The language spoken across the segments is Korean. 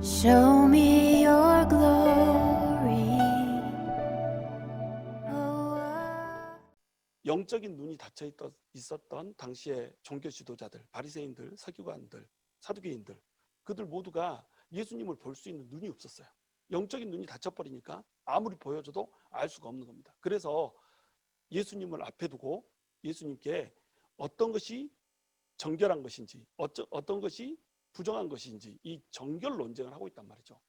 Show me your glory. 영적인 눈이 닫혀 있었던 당시의 종교 지도자들, 바리새인들, 서기관들, 사두개인들, 그들 모두가 예수님을 볼 수 있는 눈이 없었어요. 영적인 눈이 닫혀버리니까 아무리 보여줘도 알 수가 없는 겁니다. 그래서 예수님을 앞에 두고 예수님께 어떤 것이 정결한 것인지, 어떤 것이 부정한 것인지 이 정결 논쟁을 하고 있단 말이죠.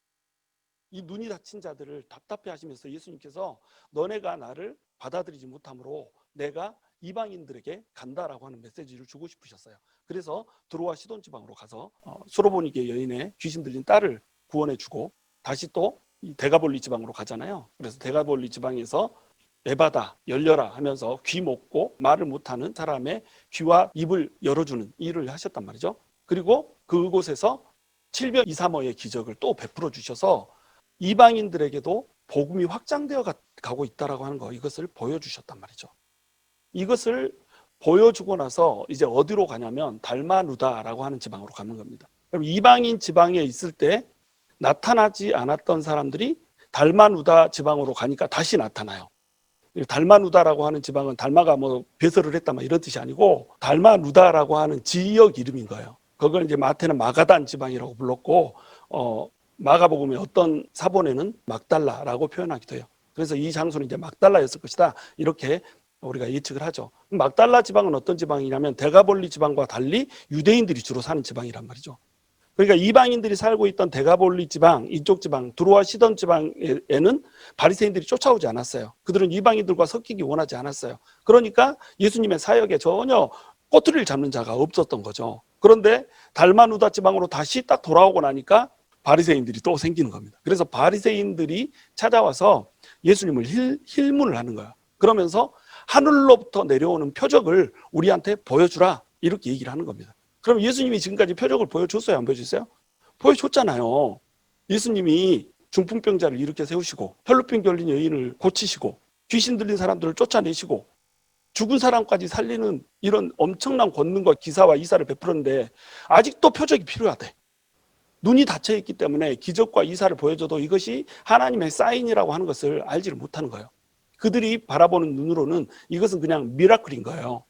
이 눈이 닫힌 자들을 답답해 하시면서 예수님께서 너네가 나를 받아들이지 못함으로 내가 이방인들에게 간다라고 하는 메시지를 주고 싶으셨어요. 그래서 드로아 시돈 지방으로 가서 수로보니게 여인의 귀신 들린 딸을 구원해 주고 다시 또 이 데가볼리 지방으로 가잖아요. 그래서 데가볼리 지방에서 에바다 열려라 하면서 귀 먹고 말을 못하는 사람의 귀와 입을 열어주는 일을 하셨단 말이죠. 그리고 그곳에서 700 이사머의 기적을 또 베풀어 주셔서 이방인들에게도 복음이 확장되어 가고 있다라고 하는 거, 이것을 보여주셨단 말이죠. 이것을 보여주고 나서 이제 어디로 가냐면 달마누다라고 하는 지방으로 가는 겁니다. 그럼 이방인 지방에 있을 때 나타나지 않았던 사람들이 달마누다 지방으로 가니까 다시 나타나요. 달마누다라고 하는 지방은 달마가 뭐 배설을 했다 막 이런 뜻이 아니고 달마누다라고 하는 지역 이름인 거예요. 그걸 이제 마태는 마가단 지방이라고 불렀고 마가복음의 어떤 사본에는 막달라라고 표현하기도 해요. 그래서 이 장소는 이제 막달라였을 것이다 이렇게 우리가 예측을 하죠. 막달라 지방은 어떤 지방이냐면 데가볼리 지방과 달리 유대인들이 주로 사는 지방이란 말이죠. 그러니까 이방인들이 살고 있던 데가볼리 지방, 이쪽 지방, 드로아 시돈 지방에는 바리새인들이 쫓아오지 않았어요. 그들은 이방인들과 섞이기 원하지 않았어요. 그러니까 예수님의 사역에 전혀 꼬투리를 잡는 자가 없었던 거죠. 그런데 달마누다 지방으로 다시 딱 돌아오고 나니까 바리새인들이 또 생기는 겁니다. 그래서 바리새인들이 찾아와서 예수님을 힐문을 하는 거예요. 그러면서 하늘로부터 내려오는 표적을 우리한테 보여주라 이렇게 얘기를 하는 겁니다. 그럼 예수님이 지금까지 표적을 보여줬어요? 안 보여줬어요? 보여줬잖아요. 예수님이 중풍병자를 일으켜 세우시고 혈루병 걸린 여인을 고치시고 귀신 들린 사람들을 쫓아내시고 죽은 사람까지 살리는 이런 엄청난 권능과 기사와 이사를 베풀었는데 아직도 표적이 필요하대. 눈이 닫혀 있기 때문에 기적과 이사를 보여줘도 이것이 하나님의 사인이라고 하는 것을 알지를 못하는 거예요. 그들이 바라보는 눈으로는 이것은 그냥 미라클인 거예요.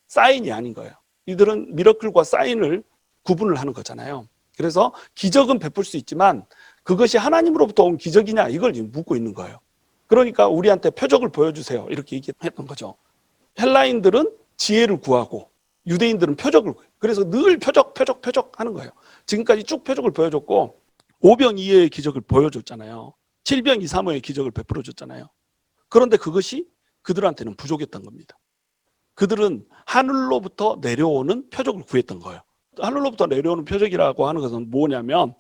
사인이 아닌 거예요. 이들은 미라클과 사인을 구분을 하는 거잖아요. 그래서 기적은 베풀 수 있지만 그것이 하나님으로부터 온 기적이냐 이걸 묻고 있는 거예요. 그러니까 우리한테 표적을 보여주세요 이렇게 얘기했던 거죠. 헬라인들은 지혜를 구하고 유대인들은 표적을 구해요. 그래서 늘 표적 하는 거예요. 지금까지 쭉 표적을 보여줬고 5병2의 기적을 보여줬잖아요. 7병2사모의 기적을 베풀어 줬잖아요. 그런데 그것이 그들한테는 부족했던 겁니다. 그들은 하늘로부터 내려오는 표적을 구했던 거예요. 하늘로부터 내려오는 표적이라고 하는 것은 뭐냐면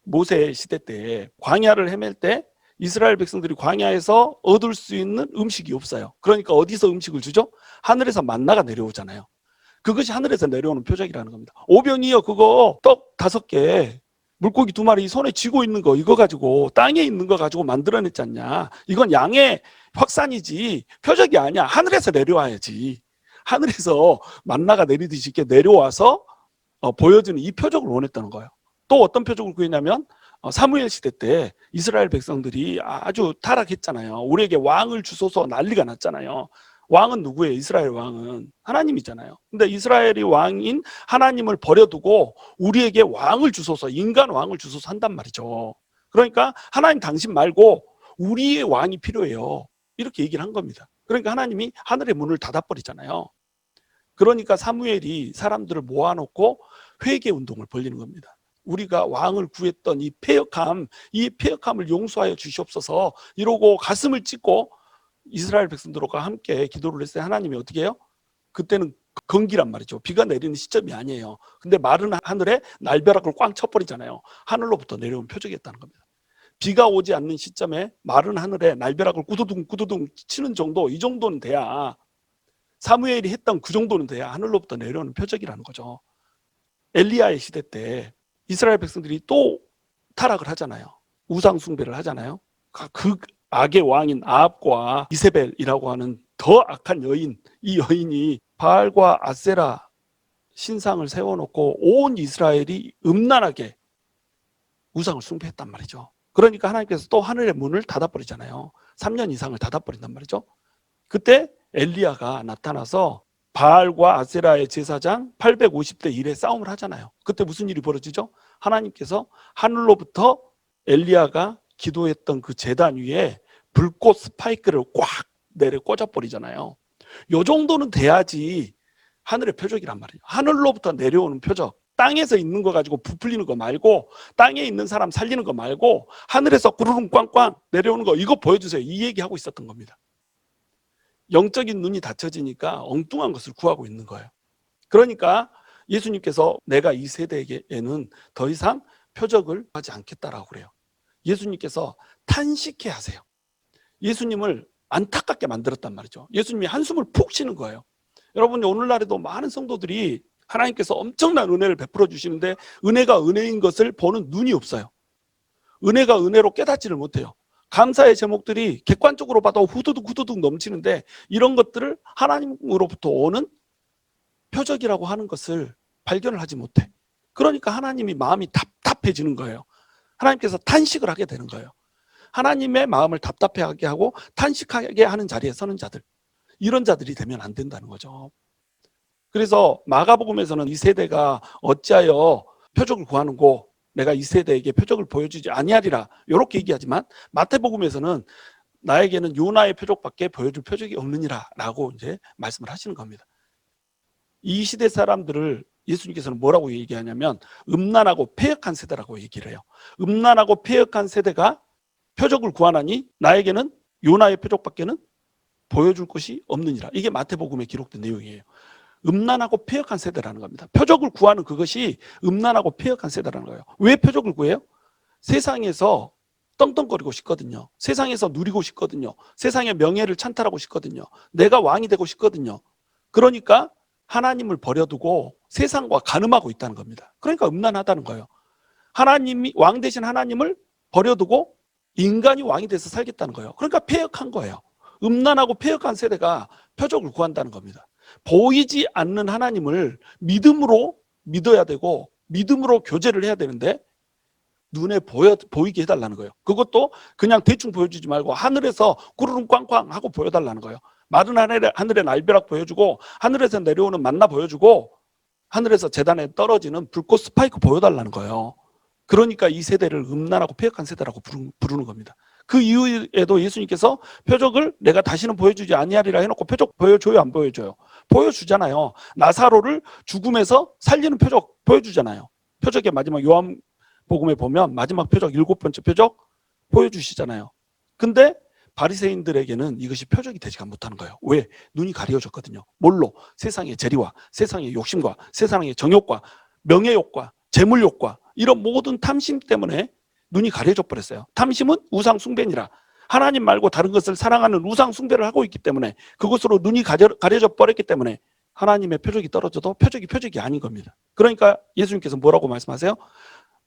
모세 시대 때 광야를 헤맬 때 이스라엘 백성들이 광야에서 얻을 수 있는 음식이 없어요. 그러니까 어디서 음식을 주죠? 하늘에서 만나가 내려오잖아요. 그것이 하늘에서 내려오는 표적이라는 겁니다. 오병이어 그거 떡 5개 물고기 2마리 손에 쥐고 있는 거 이거 가지고 땅에 있는 거 가지고 만들어냈지 않냐. 이건 양의 확산이지 표적이 아니야. 하늘에서 내려와야지. 하늘에서 만나가 내리듯이 이렇게 내려와서 보여주는 이 표적을 원했다는 거예요. 또 어떤 표적을 구했냐면 사무엘 시대 때 이스라엘 백성들이 아주 타락했잖아요. 우리에게 왕을 주소서 난리가 났잖아요. 왕은 누구예요? 이스라엘 왕은 하나님이잖아요. 근데 이스라엘이 왕인 하나님을 버려두고 우리에게 왕을 주소서, 인간 왕을 주소서 한단 말이죠. 그러니까 하나님 당신 말고 우리의 왕이 필요해요. 이렇게 얘기를 한 겁니다. 그러니까 하나님이 하늘의 문을 닫아버리잖아요. 그러니까 사무엘이 사람들을 모아놓고 회개 운동을 벌리는 겁니다. 우리가 왕을 구했던 이 패역함을 용서하여 주시옵소서 이러고 가슴을 찢고 이스라엘 백성들과 함께 기도를 했어요. 하나님이 어떻게 해요? 그때는 건기란 말이죠. 비가 내리는 시점이 아니에요. 근데 마른 하늘에 날벼락을 꽝 쳐버리잖아요. 하늘로부터 내려온 표적이었다는 겁니다. 비가 오지 않는 시점에 마른 하늘에 날벼락을 꾸두둥 치는 정도, 이 정도는 돼야 사무엘이 했던 그 정도는 돼야 하늘로부터 내려오는 표적이라는 거죠. 엘리야의 시대 때 이스라엘 백성들이 또 타락을 하잖아요. 우상 숭배를 하잖아요. 그 악의 왕인 아합과 이세벨이라고 하는 더 악한 여인, 이 여인이 바알과 아세라 신상을 세워놓고 온 이스라엘이 음란하게 우상을 숭배했단 말이죠. 그러니까 하나님께서 또 하늘의 문을 닫아버리잖아요. 3년 이상을 닫아버린단 말이죠. 그때 엘리야가 나타나서 바알과 아세라의 제사장 850대 1의 싸움을 하잖아요. 그때 무슨 일이 벌어지죠? 하나님께서 하늘로부터 엘리야가 기도했던 그 제단 위에 불꽃 스파이크를 꽉 내려 꽂아버리잖아요. 요 정도는 돼야지 하늘의 표적이란 말이에요. 하늘로부터 내려오는 표적. 땅에서 있는 거 가지고 부풀리는 거 말고, 땅에 있는 사람 살리는 거 말고, 하늘에서 구르릉 꽝꽝 내려오는 거, 이거 보여주세요. 이 얘기하고 있었던 겁니다. 영적인 눈이 닫혀지니까 엉뚱한 것을 구하고 있는 거예요. 그러니까 예수님께서 내가 이 세대에게는 더 이상 표적을 하지 않겠다라고 그래요. 예수님께서 탄식해 하세요. 예수님을 안타깝게 만들었단 말이죠. 예수님이 한숨을 푹 쉬는 거예요. 여러분, 오늘날에도 많은 성도들이 하나님께서 엄청난 은혜를 베풀어 주시는데 은혜가 은혜인 것을 보는 눈이 없어요. 은혜가 은혜로 깨닫지를 못해요. 감사의 제목들이 객관적으로 봐도 후두둑 넘치는데 이런 것들을 하나님으로부터 오는 표적이라고 하는 것을 발견을 하지 못해. 그러니까 하나님이 마음이 답답해지는 거예요. 하나님께서 탄식을 하게 되는 거예요. 하나님의 마음을 답답해하게 하고 탄식하게 하는 자리에 서는 자들, 이런 자들이 되면 안 된다는 거죠. 그래서 마가복음에서는 이 세대가 어찌하여 표적을 구하는고 내가 이 세대에게 표적을 보여주지 아니하리라 이렇게 얘기하지만, 마태복음에서는 나에게는 요나의 표적밖에 보여줄 표적이 없느니라 라고 이제 말씀을 하시는 겁니다. 이 시대 사람들을 예수님께서는 뭐라고 얘기하냐면 음란하고 패역한 세대라고 얘기를 해요. 음란하고 패역한 세대가 표적을 구하나니 나에게는 요나의 표적밖에는 보여줄 것이 없느니라. 이게 마태복음에 기록된 내용이에요. 음란하고 패역한 세대라는 겁니다. 표적을 구하는 그것이 음란하고 패역한 세대라는 거예요. 왜 표적을 구해요? 세상에서 떵떵거리고 싶거든요. 세상에서 누리고 싶거든요. 세상의 명예를 찬탈하고 싶거든요. 내가 왕이 되고 싶거든요. 그러니까 하나님을 버려두고 세상과 간음하고 있다는 겁니다. 그러니까 음란하다는 거예요. 하나님이 왕 되신 하나님을 버려두고 인간이 왕이 돼서 살겠다는 거예요. 그러니까 패역한 거예요. 음란하고 패역한 세대가 표적을 구한다는 겁니다. 보이지 않는 하나님을 믿음으로 믿어야 되고 믿음으로 교제를 해야 되는데 눈에 보이게 해달라는 거예요. 그것도 그냥 대충 보여주지 말고 하늘에서 구르릉 꽝꽝 하고 보여달라는 거예요. 마른 하늘에 날벼락 보여주고 하늘에서 내려오는 만나 보여주고 하늘에서 제단에 떨어지는 불꽃 스파이크 보여달라는 거예요. 그러니까 이 세대를 음란하고 패역한 세대라고 부르는 겁니다. 그 이후에도 예수님께서 표적을 내가 다시는 보여주지 아니하리라 해놓고 표적 보여줘요, 안 보여줘요? 보여주잖아요. 나사로를 죽음에서 살리는 표적 보여주잖아요. 표적의 마지막 요한복음에 보면 마지막 표적 7번째 표적 보여주시잖아요. 근데 바리새인들에게는 이것이 표적이 되지가 못하는 거예요. 왜? 눈이 가려졌거든요. 뭘로? 세상의 재리와 세상의 욕심과 세상의 정욕과 명예욕과 재물욕과 이런 모든 탐심 때문에 눈이 가려져 버렸어요. 탐심은 우상 숭배니라. 하나님 말고 다른 것을 사랑하는 우상 숭배를 하고 있기 때문에, 그것으로 눈이 가려져 버렸기 때문에 하나님의 표적이 떨어져도 표적이 아닌 겁니다. 그러니까 예수님께서 뭐라고 말씀하세요?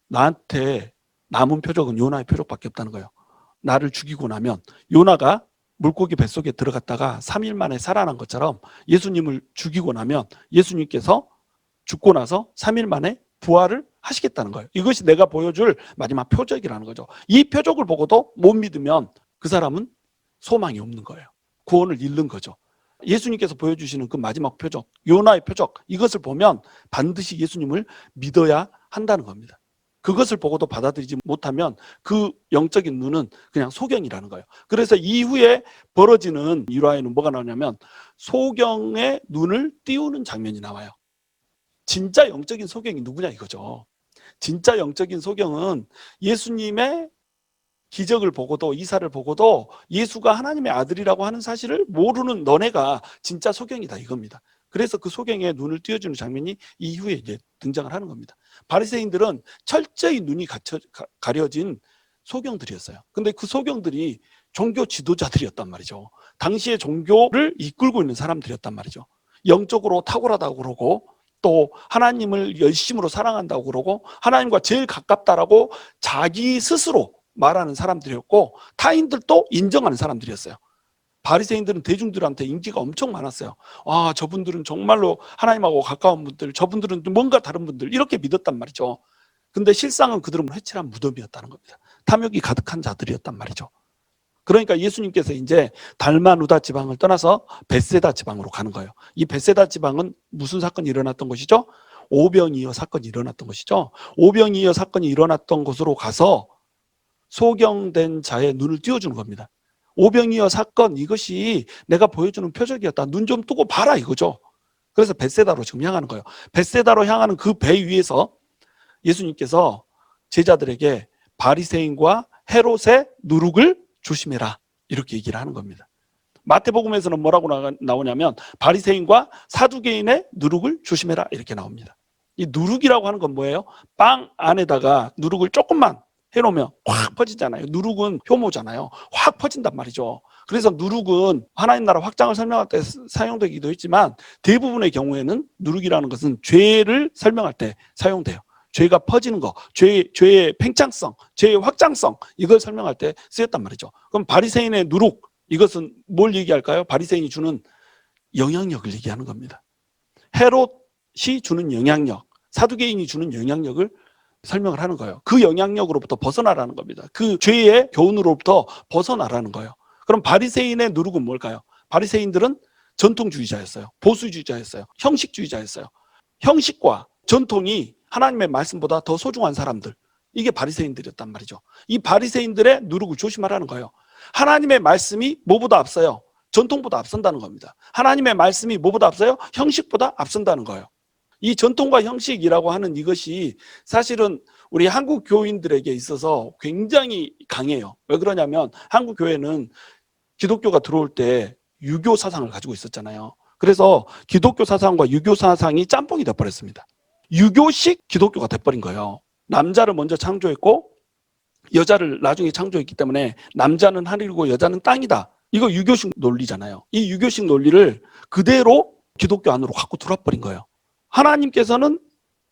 나한테 남은 표적은 요나의 표적밖에 없다는 거예요. 나를 죽이고 나면 요나가 물고기 뱃속에 들어갔다가 3일 만에 살아난 것처럼 예수님을 죽이고 나면 예수님께서 죽고 나서 3일 만에 부활을 하시겠다는 거예요. 이것이 내가 보여줄 마지막 표적이라는 거죠. 이 표적을 보고도 못 믿으면 그 사람은 소망이 없는 거예요. 구원을 잃는 거죠. 예수님께서 보여주시는 그 마지막 표적, 요나의 표적, 이것을 보면 반드시 예수님을 믿어야 한다는 겁니다. 그것을 보고도 받아들이지 못하면 그 영적인 눈은 그냥 소경이라는 거예요. 그래서 이후에 벌어지는 일화에는 뭐가 나오냐면 소경의 눈을 띄우는 장면이 나와요. 진짜 영적인 소경이 누구냐 이거죠. 진짜 영적인 소경은 예수님의 기적을 보고도, 이사를 보고도 예수가 하나님의 아들이라고 하는 사실을 모르는 너네가 진짜 소경이다 이겁니다. 그래서 그 소경의 눈을 띄워주는 장면이 이후에 이제 등장을 하는 겁니다. 바리새인들은 철저히 눈이 가려진 소경들이었어요. 근데 그 소경들이 종교 지도자들이었단 말이죠. 당시의 종교를 이끌고 있는 사람들이었단 말이죠. 영적으로 탁월하다고 그러고 또 하나님을 열심으로 사랑한다고 그러고 하나님과 제일 가깝다라고 자기 스스로 말하는 사람들이었고 타인들도 인정하는 사람들이었어요. 바리새인들은 대중들한테 인기가 엄청 많았어요. 아, 저분들은 정말로 하나님하고 가까운 분들, 저분들은 뭔가 다른 분들 이렇게 믿었단 말이죠. 근데 실상은 그들은 회칠한 무덤이었다는 겁니다. 탐욕이 가득한 자들이었단 말이죠. 그러니까 예수님께서 이제 달마누다 지방을 떠나서 벳세다 지방으로 가는 거예요. 이 벳세다 지방은 무슨 사건이 일어났던 것이죠? 오병이어 사건이 일어났던 것이죠. 오병이어 사건이 일어났던 곳으로 가서 소경된 자의 눈을 띄워주는 겁니다. 오병이어 사건, 이것이 내가 보여주는 표적이었다. 눈 좀 뜨고 봐라, 이거죠. 그래서 벳세다로 지금 향하는 거예요. 벳세다로 향하는 그 배 위에서 예수님께서 제자들에게 바리새인과 헤롯의 누룩을 조심해라, 이렇게 얘기를 하는 겁니다. 마태복음에서는 뭐라고 나오냐면 바리새인과 사두개인의 누룩을 조심해라, 이렇게 나옵니다. 이 누룩이라고 하는 건 뭐예요? 빵 안에다가 누룩을 조금만 해놓으면 확 퍼지잖아요. 누룩은 효모잖아요. 확 퍼진단 말이죠. 그래서 누룩은 하나님 나라 확장을 설명할 때 사용되기도 했지만 대부분의 경우에는 누룩이라는 것은 죄를 설명할 때 사용돼요. 죄가 퍼지는 거, 죄의 팽창성, 죄의 확장성, 이걸 설명할 때 쓰였단 말이죠. 그럼 바리새인의 누룩, 이것은 뭘 얘기할까요? 바리새인이 주는 영향력을 얘기하는 겁니다. 헤롯이 주는 영향력, 사두개인이 주는 영향력을 설명을 하는 거예요. 그 영향력으로부터 벗어나라는 겁니다. 그 죄의 교훈으로부터 벗어나라는 거예요. 그럼 바리새인의 누룩은 뭘까요? 바리새인들은 전통주의자였어요. 보수주의자였어요. 형식주의자였어요. 형식과 전통이 하나님의 말씀보다 더 소중한 사람들, 이게 바리새인들이었단 말이죠. 이 바리새인들의 누룩을 조심하라는 거예요. 하나님의 말씀이 뭐보다 앞서요? 전통보다 앞선다는 겁니다. 하나님의 말씀이 뭐보다 앞서요? 형식보다 앞선다는 거예요. 이 전통과 형식이라고 하는 이것이 사실은 우리 한국 교인들에게 있어서 굉장히 강해요. 왜 그러냐면 한국 교회는 기독교가 들어올 때 유교 사상을 가지고 있었잖아요. 그래서 기독교 사상과 유교 사상이 짬뽕이 돼버렸습니다. 유교식 기독교가 돼버린 거예요. 남자를 먼저 창조했고 여자를 나중에 창조했기 때문에 남자는 하늘이고 여자는 땅이다. 이거 유교식 논리잖아요. 이 유교식 논리를 그대로 기독교 안으로 갖고 들어와버린 거예요. 하나님께서는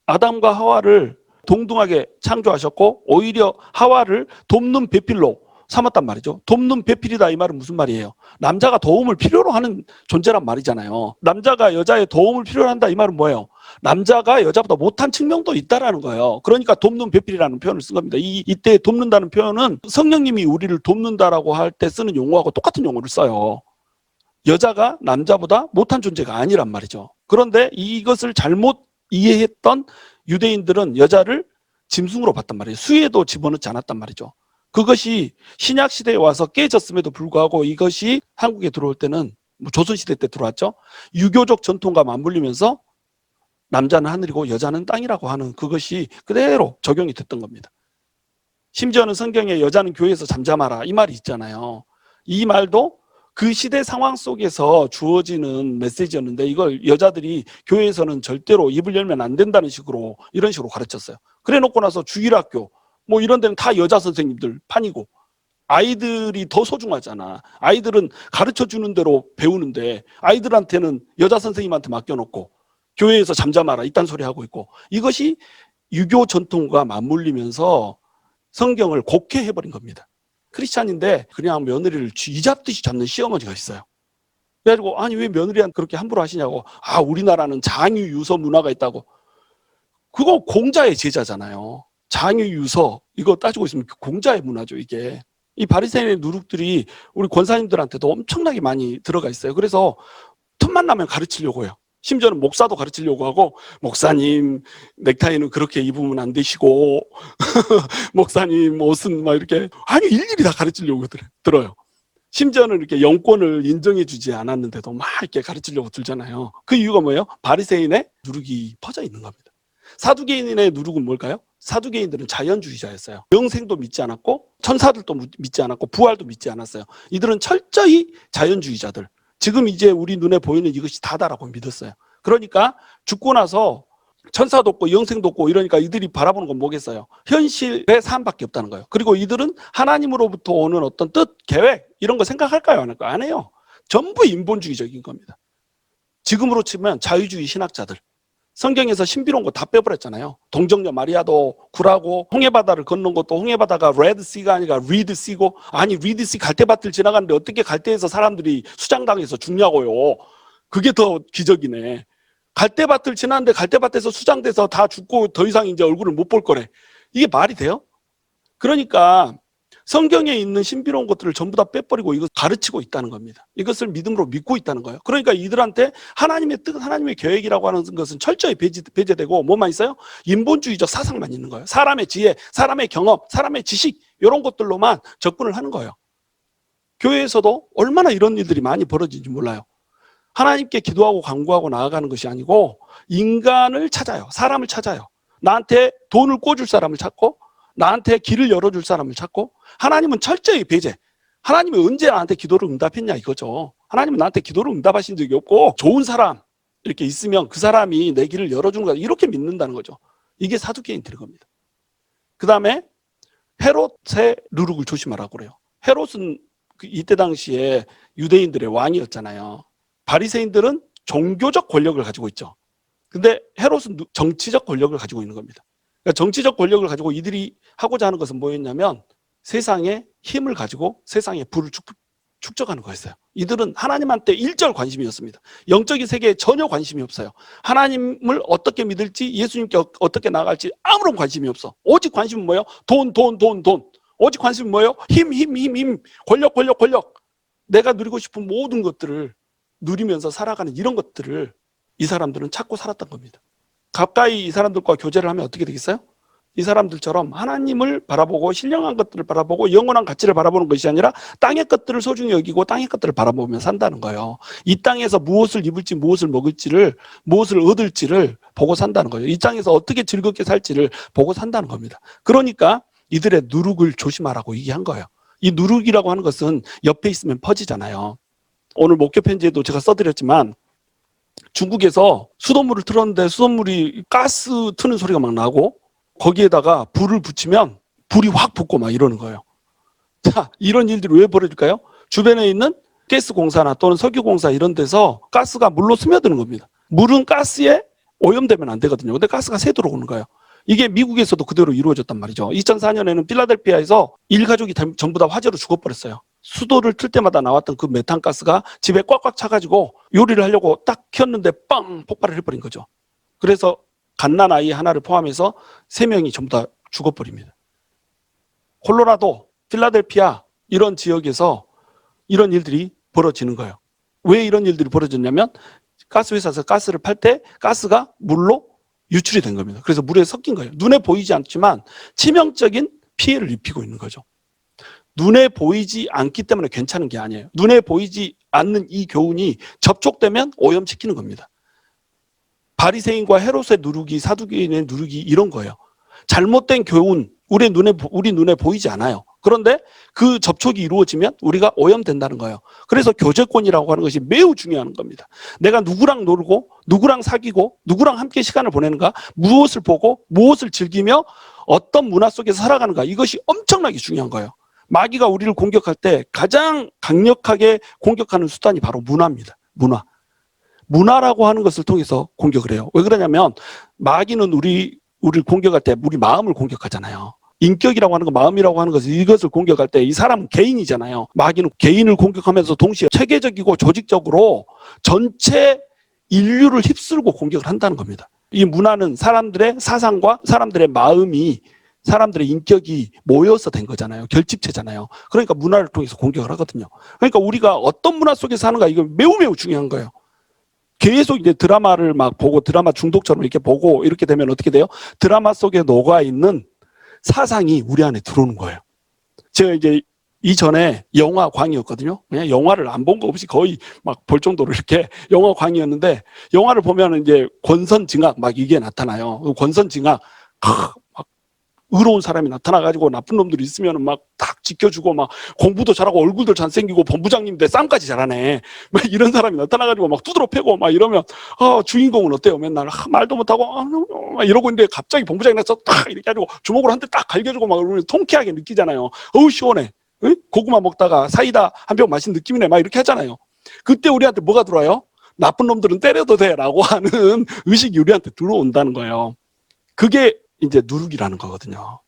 아담과 하와를 동등하게 창조하셨고 오히려 하와를 돕는 배필로 삼았단 말이죠. 돕는 배필이다, 이 말은 무슨 말이에요? 남자가 도움을 필요로 하는 존재란 말이잖아요. 남자가 여자의 도움을 필요로 한다, 이 말은 뭐예요? 남자가 여자보다 못한 측면도 있다라는 거예요. 그러니까 돕는 배필이라는 표현을 쓴 겁니다. 이때 돕는다는 표현은 성령님이 우리를 돕는다라고 할 때 쓰는 용어하고 똑같은 용어를 써요. 여자가 남자보다 못한 존재가 아니란 말이죠. 그런데 이것을 잘못 이해했던 유대인들은 여자를 짐승으로 봤단 말이에요. 수에도 집어넣지 않았단 말이죠. 그것이 신약 시대에 와서 깨졌음에도 불구하고 이것이 한국에 들어올 때는 조선시대 때 들어왔죠. 유교적 전통과 맞물리면서 남자는 하늘이고 여자는 땅이라고 하는 그것이 그대로 적용이 됐던 겁니다. 심지어는 성경에 여자는 교회에서 잠잠하라, 이 말이 있잖아요. 이 말도 그 시대 상황 속에서 주어지는 메시지였는데 이걸 여자들이 교회에서는 절대로 입을 열면 안 된다는 식으로 이런 식으로 가르쳤어요. 그래 놓고 나서 주일학교 뭐 이런 데는 다 여자 선생님들 판이고 아이들이 더 소중하잖아. 아이들은 가르쳐 주는 대로 배우는데 아이들한테는 여자 선생님한테 맡겨놓고 교회에서 잠잠하라 이딴 소리 하고 있고, 이것이 유교 전통과 맞물리면서 성경을 곡해해버린 겁니다. 크리스찬인데 그냥 며느리를 쥐 잡듯이 잡는 시어머니가 있어요. 그래가지고 아니 왜 며느리한테 그렇게 함부로 하시냐고. 아, 우리나라는 장유유서 문화가 있다고. 그거 공자의 제자잖아요. 장유유서 이거 따지고 있으면 공자의 문화죠, 이게. 이 바리새인의 누룩들이 우리 권사님들한테도 엄청나게 많이 들어가 있어요. 그래서 틈만 나면 가르치려고 해요. 심지어는 목사도 가르치려고 하고, 목사님 넥타이는 그렇게 입으면 안 되시고 목사님 옷은 막 이렇게, 아니 일일이 다 가르치려고 들어요. 심지어는 이렇게 영권을 인정해 주지 않았는데도 막 이렇게 가르치려고 들잖아요. 그 이유가 뭐예요? 바리새인의 누룩이 퍼져 있는 겁니다. 사두개인의 누룩은 뭘까요? 사두개인들은 자연주의자였어요. 영생도 믿지 않았고 천사들도 믿지 않았고 부활도 믿지 않았어요. 이들은 철저히 자연주의자들. 지금 이제 우리 눈에 보이는 이것이 다다라고 믿었어요. 그러니까 죽고 나서 천사도 없고 영생도 없고 이러니까 이들이 바라보는 건 뭐겠어요? 현실의 삶밖에 없다는 거예요. 그리고 이들은 하나님으로부터 오는 어떤 뜻, 계획 이런 거 생각할까요? 안 할까요? 안 해요. 전부 인본주의적인 겁니다. 지금으로 치면 자유주의 신학자들. 성경에서 신비로운 거 다 빼버렸잖아요. 동정녀 마리아도 굴하고 홍해바다를 건넌 것도 홍해바다가 레드시가 아니라 리드시고, 아니 리드시 갈대밭을 지나가는데 어떻게 갈대에서 사람들이 수장당해서 죽냐고요. 그게 더 기적이네. 갈대밭을 지났는데 갈대밭에서 수장돼서 다 죽고 더 이상 이제 얼굴을 못 볼 거래. 이게 말이 돼요? 그러니까 성경에 있는 신비로운 것들을 전부 다 빼버리고 이거 가르치고 있다는 겁니다. 이것을 믿음으로 믿고 있다는 거예요. 그러니까 이들한테 하나님의 뜻, 하나님의 계획이라고 하는 것은 철저히 배제되고 뭐만 있어요? 인본주의적 사상만 있는 거예요. 사람의 지혜, 사람의 경험, 사람의 지식 이런 것들로만 접근을 하는 거예요. 교회에서도 얼마나 이런 일들이 많이 벌어지는지 몰라요. 하나님께 기도하고 간구하고 나아가는 것이 아니고 인간을 찾아요. 사람을 찾아요. 나한테 돈을 꿔줄 사람을 찾고 나한테 길을 열어줄 사람을 찾고 하나님은 철저히 배제. 하나님이 언제 나한테 기도를 응답했냐 이거죠. 하나님은 나한테 기도를 응답하신 적이 없고 좋은 사람 이렇게 있으면 그 사람이 내 길을 열어주는 거다. 이렇게 믿는다는 거죠. 이게 사두개인들인 겁니다. 그 다음에 헤롯의 누룩을 조심하라고 그래요. 헤롯은 이때 당시에 유대인들의 왕이었잖아요. 바리새인들은 종교적 권력을 가지고 있죠. 근데 헤롯은 정치적 권력을 가지고 있는 겁니다. 그러니까 정치적 권력을 가지고 이들이 하고자 하는 것은 뭐였냐면 세상에 힘을 가지고 세상에 부를 축적하는 거였어요. 이들은 하나님한테 일절 관심이 없습니다. 영적인 세계에 전혀 관심이 없어요. 하나님을 어떻게 믿을지 예수님께 어떻게 나갈지 아무런 관심이 없어. 오직 관심은 뭐예요? 돈. 오직 관심은 뭐예요? 힘. 권력. 내가 누리고 싶은 모든 것들을 누리면서 살아가는 이런 것들을 이 사람들은 찾고 살았던 겁니다. 가까이 이 사람들과 교제를 하면 어떻게 되겠어요? 이 사람들처럼 하나님을 바라보고 신령한 것들을 바라보고 영원한 가치를 바라보는 것이 아니라 땅의 것들을 소중히 여기고 땅의 것들을 바라보며 산다는 거예요. 이 땅에서 무엇을 입을지 무엇을 먹을지를 무엇을 얻을지를 보고 산다는 거예요. 이 땅에서 어떻게 즐겁게 살지를 보고 산다는 겁니다. 그러니까 이들의 누룩을 조심하라고 얘기한 거예요. 이 누룩이라고 하는 것은 옆에 있으면 퍼지잖아요. 오늘 목회 편지에도 제가 써드렸지만 중국에서 수돗물을 틀었는데 수돗물이 가스 트는 소리가 막 나고 거기에다가 불을 붙이면 불이 확 붙고 막 이러는 거예요. 자, 이런 일들이 왜 벌어질까요? 주변에 있는 가스 공사나 또는 석유 공사 이런 데서 가스가 물로 스며드는 겁니다. 물은 가스에 오염되면 안 되거든요. 근데 가스가 새 들어오는 거예요. 이게 미국에서도 그대로 이루어졌단 말이죠. 2004년에는 필라델피아에서 일가족이 전부 다 화재로 죽어버렸어요. 수도를 틀 때마다 나왔던 그 메탄가스가 집에 꽉꽉 차가지고 요리를 하려고 딱 켰는데 빵 폭발을 해버린 거죠. 그래서 갓난 아이 하나를 포함해서 3명이 전부 다 죽어버립니다. 콜로라도, 필라델피아 이런 지역에서 이런 일들이 벌어지는 거예요. 왜 이런 일들이 벌어졌냐면 가스 회사에서 가스를 팔 때 가스가 물로 유출이 된 겁니다. 그래서 물에 섞인 거예요. 눈에 보이지 않지만 치명적인 피해를 입히고 있는 거죠. 눈에 보이지 않기 때문에 괜찮은 게 아니에요. 눈에 보이지 않는 이 교훈이 접촉되면 오염시키는 겁니다. 바리새인과 헤롯의 누룩이 사두개인의 누룩이 이런 거예요. 잘못된 교훈 우리 눈에 보이지 않아요. 그런데 그 접촉이 이루어지면 우리가 오염된다는 거예요. 그래서 교제권이라고 하는 것이 매우 중요한 겁니다. 내가 누구랑 놀고 누구랑 사귀고 누구랑 함께 시간을 보내는가, 무엇을 보고 무엇을 즐기며 어떤 문화 속에서 살아가는가, 이것이 엄청나게 중요한 거예요. 마귀가 우리를 공격할 때 가장 강력하게 공격하는 수단이 바로 문화입니다. 문화라고 하는 것을 통해서 공격을 해요. 왜 그러냐면 마귀는 우리를 공격할 때 우리 마음을 공격하잖아요. 인격이라고 하는 거, 마음이라고 하는 것을 이것을 공격할 때 이 사람은 개인이잖아요. 마귀는 개인을 공격하면서 동시에 체계적이고 조직적으로 전체 인류를 휩쓸고 공격을 한다는 겁니다. 이 문화는 사람들의 사상과 사람들의 마음이, 사람들의 인격이 모여서 된 거잖아요. 결집체잖아요. 그러니까 문화를 통해서 공격을 하거든요. 그러니까 우리가 어떤 문화 속에서 사는가, 이거 매우 중요한 거예요. 계속 이제 드라마를 막 보고 드라마 중독처럼 이렇게 보고 이렇게 되면 어떻게 돼요? 드라마 속에 녹아있는 사상이 우리 안에 들어오는 거예요. 제가 이제 이전에 영화광이었거든요. 그냥 영화를 안 본 거 없이 거의 막 볼 정도로 이렇게 영화광이었는데, 영화를 보면 이제 권선징악 막 이게 나타나요. 권선징악, 막 의로운 사람이 나타나가지고 나쁜 놈들이 있으면 막 딱 지켜주고 막 공부도 잘하고 얼굴도 잘생기고 본부장님인데 싸움까지 잘하네. 막 이런 사람이 나타나가지고 막 두드러 패고 막 이러면 주인공은 어때요? 맨날 말도 못하고 막 이러고 있는데 갑자기 본부장이 나서 딱 이렇게 해가지고 주먹으로 한 대 딱 갈겨주고 막 그러면 통쾌하게 느끼잖아요. 어우 시원해. 응? 고구마 먹다가 사이다 한 병 마신 느낌이네. 막 이렇게 하잖아요. 그때 우리한테 뭐가 들어와요? 나쁜 놈들은 때려도 돼라고 하는 의식이 우리한테 들어온다는 거예요. 그게 이제 누룩이라는 거거든요.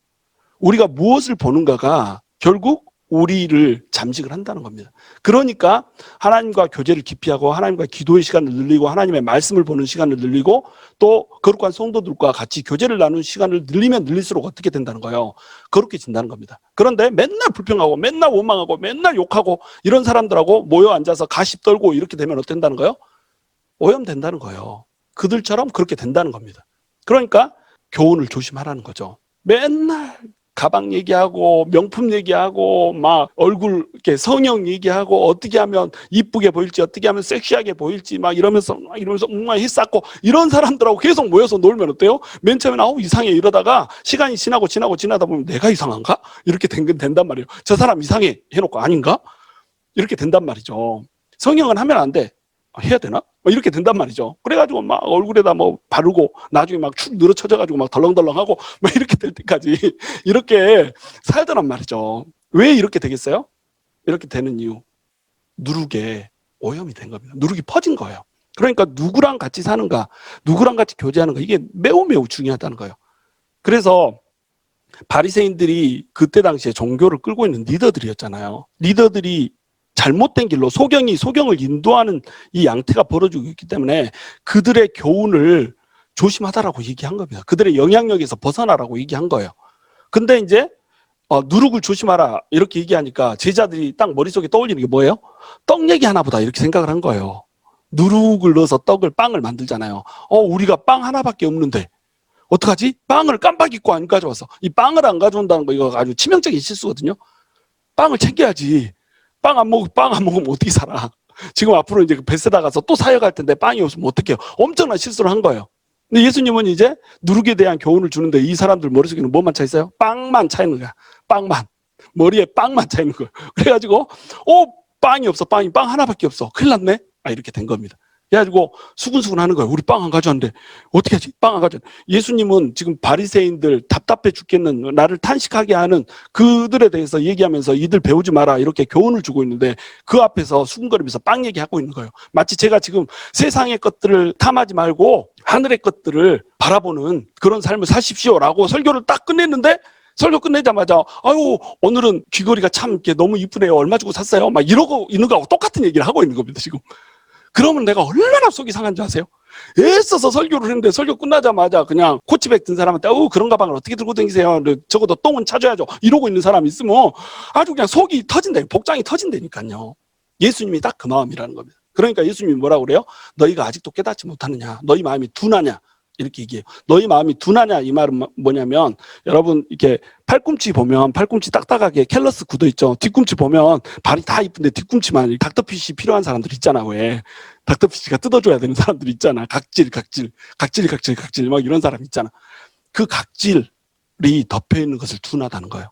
우리가 무엇을 보는가가 결국 우리를 잠식을 한다는 겁니다. 그러니까 하나님과 교제를 깊이 하고 하나님과 기도의 시간을 늘리고 하나님의 말씀을 보는 시간을 늘리고 또 거룩한 성도들과 같이 교제를 나누는 시간을 늘리면 늘릴수록 어떻게 된다는 거예요? 거룩해진다는 겁니다. 그런데 맨날 불평하고 맨날 원망하고 맨날 욕하고 이런 사람들하고 모여 앉아서 가십 떨고 이렇게 되면 어떻게 된다는 거예요? 오염된다는 거예요. 그들처럼 그렇게 된다는 겁니다. 그러니까 교훈을 조심하라는 거죠. 맨날 가방 얘기하고 명품 얘기하고 막 얼굴 이렇게 성형 얘기하고 어떻게 하면 이쁘게 보일지 어떻게 하면 섹시하게 보일지 막 이러면서 힘쌓고 이런 사람들하고 계속 모여서 놀면 어때요? 맨 처음에는 이상해 이러다가 시간이 지나다 보면 내가 이상한가? 이렇게 된단 말이에요. 저 사람 이상해 해놓고 아닌가? 이렇게 된단 말이죠. 성형은 하면 안 돼. 해야 되나? 이렇게 된단 말이죠. 그래가지고 막 얼굴에다 뭐 바르고 나중에 막 축 늘어쳐져가지고 막 덜렁덜렁하고 막 이렇게 될 때까지 이렇게 살더란 말이죠. 왜 이렇게 되겠어요? 이렇게 되는 이유. 누룩에 오염이 된 겁니다. 누룩이 퍼진 거예요. 그러니까 누구랑 같이 사는가, 누구랑 같이 교제하는가 이게 매우 매우 중요하다는 거예요. 그래서 바리새인들이 그때 당시에 종교를 끌고 있는 리더들이었잖아요. 리더들이 잘못된 길로 소경을 인도하는 이 양태가 벌어지고 있기 때문에 그들의 교훈을 조심하다라고 얘기한 겁니다. 그들의 영향력에서 벗어나라고 얘기한 거예요. 근데 이제 누룩을 조심하라 이렇게 얘기하니까 제자들이 딱 머릿속에 떠올리는 게 뭐예요? 떡 얘기 하나 보다 이렇게 생각을 한 거예요. 누룩을 넣어서 빵을 만들잖아요. 우리가 빵 하나밖에 없는데 어떡하지? 빵을 깜빡 잊고 안 가져왔어. 이 빵을 안 가져온다는 거 이거 아주 치명적인 실수거든요. 빵을 챙겨야지. 빵 안 먹으면 어떻게 살아? 지금 앞으로 이제 베세다 가서 또 사역할 텐데 빵이 없으면 어떡해요? 엄청난 실수를 한 거예요. 근데 예수님은 이제 누룩에 대한 교훈을 주는데 이 사람들 머릿속에는 뭐만 차 있어요? 빵만 차 있는 거야. 빵만. 머리에 빵만 차 있는 거예요. 그래가지고 빵이 없어. 빵 하나밖에 없어. 큰일 났네. 이렇게 된 겁니다. 그래가지고 수근수근 하는 거예요. 우리 빵 안 가져왔는데 어떻게 하지? 빵 안 가져왔는데. 예수님은 지금 바리새인들 답답해 죽겠는 나를 탄식하게 하는 그들에 대해서 얘기하면서 이들 배우지 마라 이렇게 교훈을 주고 있는데 그 앞에서 수근거리면서 빵 얘기하고 있는 거예요. 마치 제가 지금 세상의 것들을 탐하지 말고 하늘의 것들을 바라보는 그런 삶을 사십시오라고 설교를 딱 끝냈는데 설교 끝내자마자 오늘은 귀걸이가 참 너무 이쁘네요. 얼마 주고 샀어요? 막 이러고 있는 거하고 똑같은 얘기를 하고 있는 겁니다. 지금. 그러면 내가 얼마나 속이 상한지 아세요? 애써서 설교를 했는데 설교 끝나자마자 그냥 코치백 든 사람한테 그런 가방을 어떻게 들고 다니세요? 적어도 똥은 찾아야죠. 이러고 있는 사람이 있으면 아주 그냥 속이 터진다. 복장이 터진다니까요. 예수님이 딱 그 마음이라는 겁니다. 그러니까 예수님이 뭐라고 그래요? 너희가 아직도 깨닫지 못하느냐? 너희 마음이 둔하냐? 이렇게 얘기해요. 너희 마음이 둔하냐? 이 말은 뭐냐면 여러분 이렇게 팔꿈치 보면 팔꿈치 딱딱하게 캘러스 굳어 있죠. 뒤꿈치 보면 발이 다 이쁜데 뒤꿈치만 닥터피쉬 필요한 사람들 있잖아. 왜? 닥터피쉬가 뜯어줘야 되는 사람들 있잖아. 각질 막 이런 사람 있잖아. 그 각질이 덮여 있는 것을 둔하다는 거예요.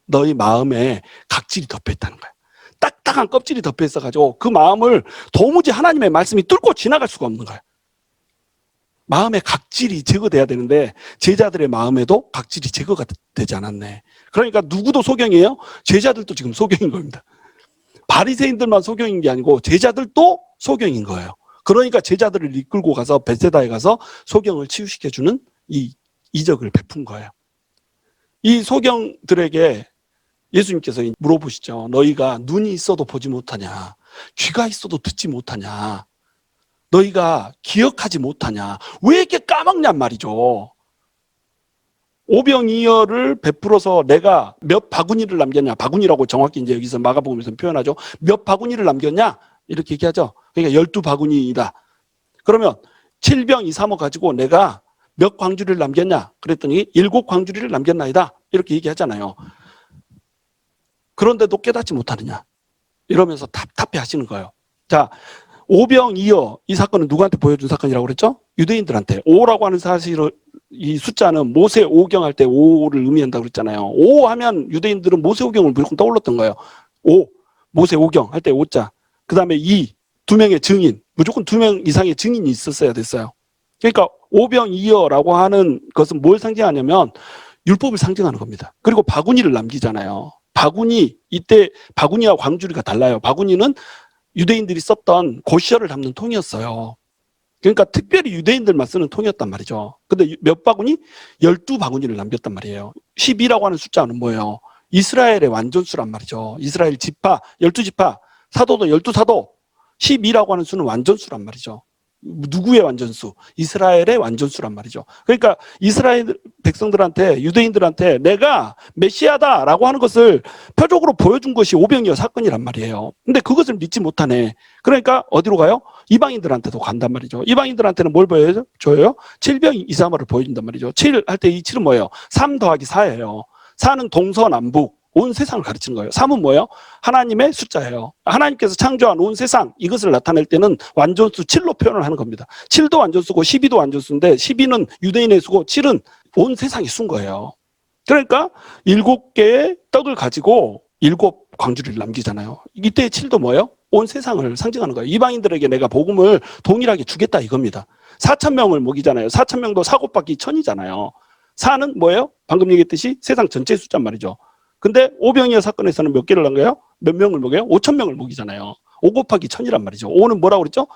너희 마음에 각질이 덮여 있다는 거예요. 딱딱한 껍질이 덮여 있어가지고 그 마음을 도무지 하나님의 말씀이 뚫고 지나갈 수가 없는 거예요. 마음의 각질이 제거돼야 되는데 제자들의 마음에도 각질이 제거가 되지 않았네. 그러니까 누구도 소경이에요? 제자들도 지금 소경인 겁니다. 바리새인들만 소경인 게 아니고 제자들도 소경인 거예요. 그러니까 제자들을 이끌고 가서 베세다에 가서 소경을 치유시켜주는 이 이적을 베푼 거예요. 이 소경들에게 예수님께서 물어보시죠. 너희가 눈이 있어도 보지 못하냐? 귀가 있어도 듣지 못하냐? 너희가 기억하지 못하냐? 왜 이렇게 까먹냔 말이죠. 오병이어를 베풀어서 내가 몇 바구니를 남겼냐? 바구니라고 정확히 이제 여기서 마가복음에서 표현하죠. 몇 바구니를 남겼냐? 이렇게 얘기하죠. 그러니까 12바구니이다. 그러면 7병 2, 3호 가지고 내가 몇 광주리를 남겼냐? 그랬더니 7광주리를 남겼나이다. 이렇게 얘기하잖아요. 그런데도 깨닫지 못하느냐? 이러면서 답답해 하시는 거예요. 자, 오병이어 이 사건은 누구한테 보여준 사건이라고 그랬죠? 유대인들한테. 5라고 하는 사실을 이 숫자는 모세 오경 할 때 5를 의미한다고 그랬잖아요. 5 하면 유대인들은 모세 오경을 무조건 떠올랐던 거예요. 5 모세 오경 할 때 5자. 그다음에 2 2명의 증인. 무조건 2명 이상의 증인이 있었어야 됐어요. 그러니까 오병이어라고 하는 것은 뭘 상징하냐면 율법을 상징하는 겁니다. 그리고 바구니를 남기잖아요. 바구니, 이때 바구니와 광주리가 달라요. 바구니는 유대인들이 썼던 고시혈을 담는 통이었어요. 그러니까 특별히 유대인들만 쓰는 통이었단 말이죠. 근데 몇 바구니? 12바구니를 남겼단 말이에요. 12라고 하는 숫자는 뭐예요? 이스라엘의 완전수란 말이죠. 이스라엘 지파, 12지파, 사도도 12사도, 12라고 하는 수는 완전수란 말이죠. 누구의 완전수? 이스라엘의 완전수란 말이죠. 그러니까 이스라엘 백성들한테, 유대인들한테 내가 메시아다라고 하는 것을 표적으로 보여준 것이 오병이어 사건이란 말이에요. 근데 그것을 믿지 못하네. 그러니까 어디로 가요? 이방인들한테도 간단 말이죠. 이방인들한테는 뭘 보여줘요? 7병 이사마를 보여준단 말이죠. 7 할 때 이 7은 뭐예요? 3 더하기 4예요. 4는 동서남북 온 세상을 가르치는 거예요. 3은 뭐예요? 하나님의 숫자예요. 하나님께서 창조한 온 세상, 이것을 나타낼 때는 완전수 7로 표현을 하는 겁니다. 7도 완전수고 12도 완전수인데 12는 유대인의 수고 7은 온 세상이 순 거예요. 그러니까 7개의 떡을 가지고 7 광주리를 남기잖아요. 이때 7도 뭐예요? 온 세상을 상징하는 거예요. 이방인들에게 내가 복음을 동일하게 주겠다 이겁니다. 4,000명을 먹이잖아요. 4,000명도 4 곱하기 1,000이잖아요. 4는 뭐예요? 방금 얘기했듯이 세상 전체 숫자란 말이죠. 근데 오병이어 사건에서는 몇 개를 남겨요? 몇 명을 먹여요? 5,000명을 먹이잖아요. 5 곱하기 1,000이란 말이죠. 5는 뭐라고 그랬죠?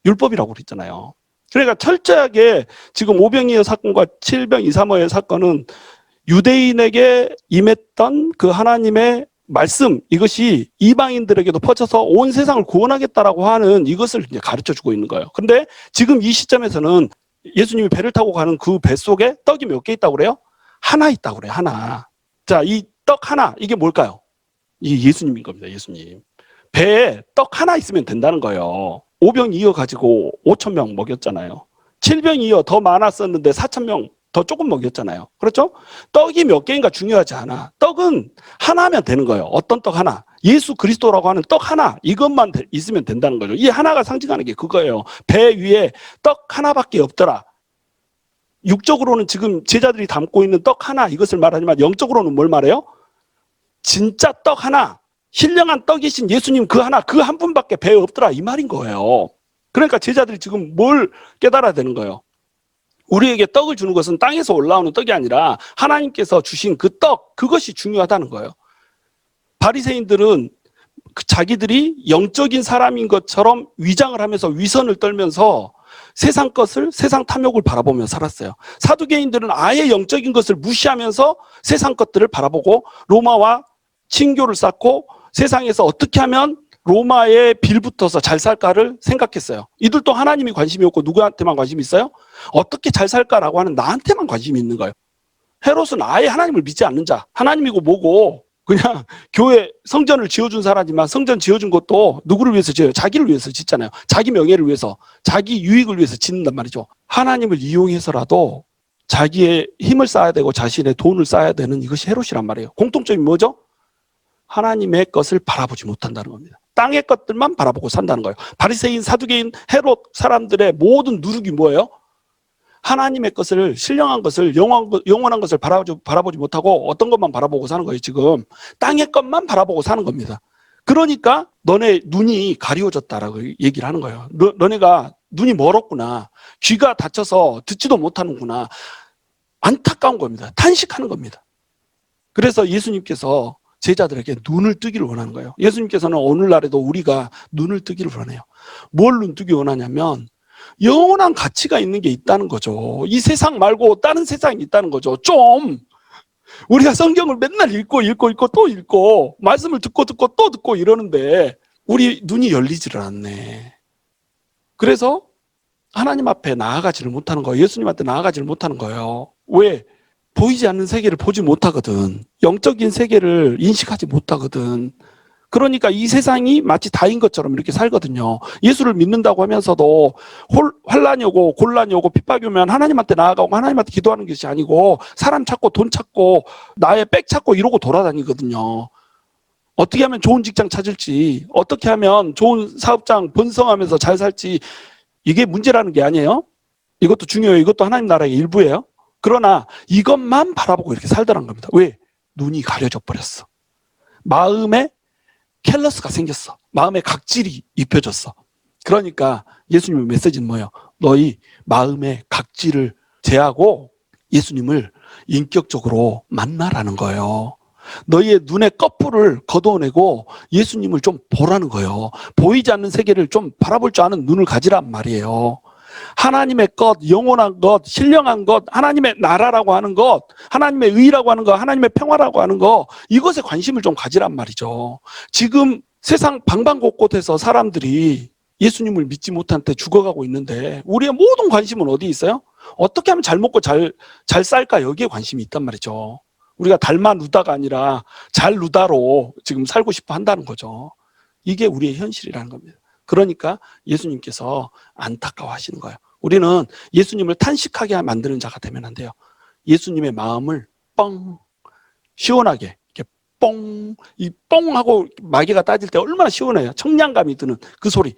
율법이라고 그랬잖아요. 그러니까 철저하게 지금 오병이어 사건과 7병 이사모의 사건은 유대인에게 임했던 그 하나님의 말씀, 이것이 이방인들에게도 퍼져서 온 세상을 구원하겠다라고 하는 이것을 이제 가르쳐주고 있는 거예요. 근데 지금 이 시점에서는 예수님이 배를 타고 가는 그 배 속에 떡이 몇 개 있다고 그래요? 하나 있다고 그래요. 하나. 자, 이 떡 하나, 이게 뭘까요? 이게 예수님인 겁니다. 예수님. 배에 떡 하나 있으면 된다는 거예요. 5병 이어가지고 5,000명 먹였잖아요. 7병 이어 더 많았었는데 4,000명 더 조금 먹였잖아요. 그렇죠? 떡이 몇 개인가 중요하지 않아. 떡은 하나면 되는 거예요. 어떤 떡 하나? 예수 그리스도라고 하는 떡 하나, 이것만 있으면 된다는 거죠. 이 하나가 상징하는 게 그거예요. 배 위에 떡 하나밖에 없더라. 육적으로는 지금 제자들이 담고 있는 떡 하나, 이것을 말하지만 영적으로는 뭘 말해요? 진짜 떡 하나, 신령한 떡이신 예수님 그 하나, 그 한 분밖에 배에 없더라, 이 말인 거예요. 그러니까 제자들이 지금 뭘 깨달아야 되는 거예요? 우리에게 떡을 주는 것은 땅에서 올라오는 떡이 아니라 하나님께서 주신 그 떡, 그것이 중요하다는 거예요. 바리새인들은 자기들이 영적인 사람인 것처럼 위장을 하면서 위선을 떨면서 세상 것을, 세상 탐욕을 바라보며 살았어요. 사두개인들은 아예 영적인 것을 무시하면서 세상 것들을 바라보고 로마와 친교를 쌓고 세상에서 어떻게 하면 로마에 빌붙어서 잘 살까를 생각했어요. 이들도 하나님이 관심이 없고 누구한테만 관심이 있어요? 어떻게 잘 살까라고 하는 나한테만 관심이 있는 거예요. 헤롯은 아예 하나님을 믿지 않는 자, 하나님이고 뭐고 그냥 교회 성전을 지어준 사람이지만 성전 지어준 것도 누구를 위해서 지어요? 자기를 위해서 짓잖아요. 자기 명예를 위해서, 자기 유익을 위해서 짓는단 말이죠. 하나님을 이용해서라도 자기의 힘을 쌓아야 되고 자신의 돈을 쌓아야 되는 이것이 헤롯이란 말이에요. 공통점이 뭐죠? 하나님의 것을 바라보지 못한다는 겁니다. 땅의 것들만 바라보고 산다는 거예요. 바리새인, 사두개인, 헤롯 사람들의 모든 누룩이 뭐예요? 하나님의 것을, 신령한 것을, 영원한 것을 바라보지 못하고 어떤 것만 바라보고 사는 거예요. 지금 땅의 것만 바라보고 사는 겁니다. 그러니까 너네 눈이 가리워졌다라고 얘기를 하는 거예요. 너네가 눈이 멀었구나, 귀가 다쳐서 듣지도 못하는구나, 안타까운 겁니다. 탄식하는 겁니다. 그래서 예수님께서 제자들에게 눈을 뜨기를 원하는 거예요. 예수님께서는 오늘날에도 우리가 눈을 뜨기를 원해요. 뭘 눈뜨기 원하냐면 영원한 가치가 있는 게 있다는 거죠. 이 세상 말고 다른 세상이 있다는 거죠. 좀 우리가 성경을 맨날 읽고 또 읽고 말씀을 듣고 또 듣고 이러는데 우리 눈이 열리지를 않네. 그래서 하나님 앞에 나아가지를 못하는 거예요. 예수님한테 나아가지를 못하는 거예요. 왜? 보이지 않는 세계를 보지 못하거든. 영적인 세계를 인식하지 못하거든. 그러니까 이 세상이 마치 다인 것처럼 이렇게 살거든요. 예수를 믿는다고 하면서도 환란이 오고 곤란이 오고 핍박이 오면 하나님한테 나아가고 하나님한테 기도하는 것이 아니고 사람 찾고 돈 찾고 나의 백 찾고 이러고 돌아다니거든요. 어떻게 하면 좋은 직장 찾을지, 어떻게 하면 좋은 사업장 번성하면서 잘 살지, 이게 문제라는 게 아니에요. 이것도 중요해요. 이것도 하나님 나라의 일부예요. 그러나 이것만 바라보고 이렇게 살더란 겁니다. 왜? 눈이 가려져 버렸어. 마음에 캘러스가 생겼어. 마음에 각질이 입혀졌어. 그러니까 예수님의 메시지는 뭐예요? 너희 마음의 각질을 제하고 예수님을 인격적으로 만나라는 거예요. 너희의 눈의 꺼풀을 걷어내고 예수님을 좀 보라는 거예요. 보이지 않는 세계를 좀 바라볼 줄 아는 눈을 가지란 말이에요. 하나님의 것, 영원한 것, 신령한 것, 하나님의 나라라고 하는 것, 하나님의 의라고 하는 것, 하나님의 평화라고 하는 것, 이것에 관심을 좀 가지란 말이죠. 지금 세상 방방곳곳에서 사람들이 예수님을 믿지 못한 때 죽어가고 있는데 우리의 모든 관심은 어디 있어요? 어떻게 하면 잘 먹고 잘 살까? 여기에 관심이 있단 말이죠. 우리가 닮아 누다가 아니라 잘 누다로 지금 살고 싶어 한다는 거죠. 이게 우리의 현실이라는 겁니다. 그러니까 예수님께서 안타까워하시는 거예요. 우리는 예수님을 탄식하게 만드는 자가 되면 안 돼요. 예수님의 마음을 뻥 시원하게 이렇게 뻥 이 뻥하고 마개가 따질 때 얼마나 시원해요. 청량감이 드는 그 소리.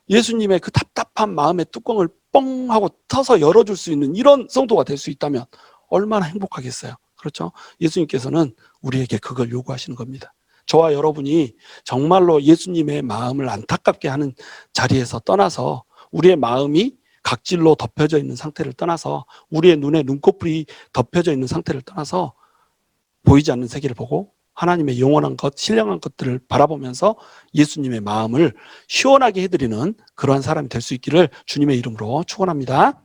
예수님의 그 답답한 마음의 뚜껑을 뻥 하고 터서 열어줄 수 있는 이런 성도가 될 수 있다면 얼마나 행복하겠어요. 그렇죠? 예수님께서는 우리에게 그걸 요구하시는 겁니다. 저와 여러분이 정말로 예수님의 마음을 안타깝게 하는 자리에서 떠나서 우리의 마음이 각질로 덮여져 있는 상태를 떠나서 우리의 눈에 눈꺼풀이 덮여져 있는 상태를 떠나서 보이지 않는 세계를 보고 하나님의 영원한 것, 신령한 것들을 바라보면서 예수님의 마음을 시원하게 해드리는 그러한 사람이 될 수 있기를 주님의 이름으로 축원합니다.